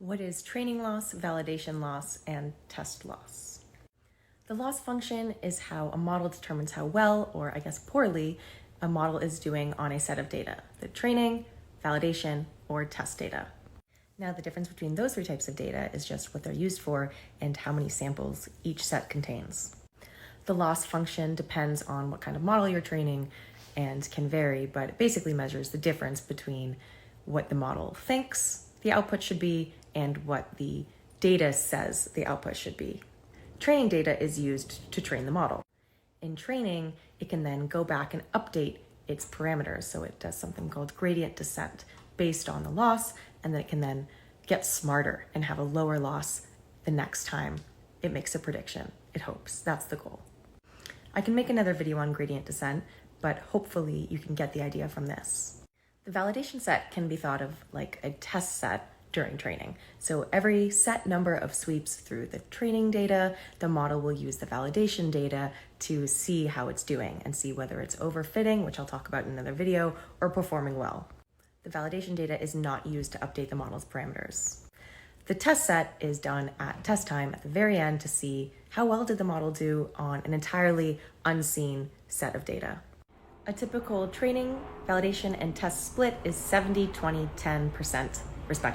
What is training loss, validation loss, and test loss? The loss function is how a model determines how well, or I guess poorly, a model is doing on a set of data: the training, validation, or test data. Now, the difference between those three types of data is just what they're used for and how many samples each set contains. The loss function depends on what kind of model you're training and can vary, but it basically measures the difference between what the model thinks the output should be and what the data says the output should be. Training data is used to train the model. In training, it can then go back and update its parameters. So it does something called gradient descent based on the loss, and then it can then get smarter and have a lower loss the next time it makes a prediction. It hopes. That's the goal. I can make another video on gradient descent, but hopefully you can get the idea from this. The validation set can be thought of like a test set during training. So every set number of sweeps through the training data, the model will use the validation data to see how it's doing and see whether it's overfitting, which I'll talk about in another video, or performing well. The validation data is not used to update the model's parameters. The test set is done at test time at the very end to see how well did the model do on an entirely unseen set of data. A typical training, validation, and test split is 70, 20, 10% respectively.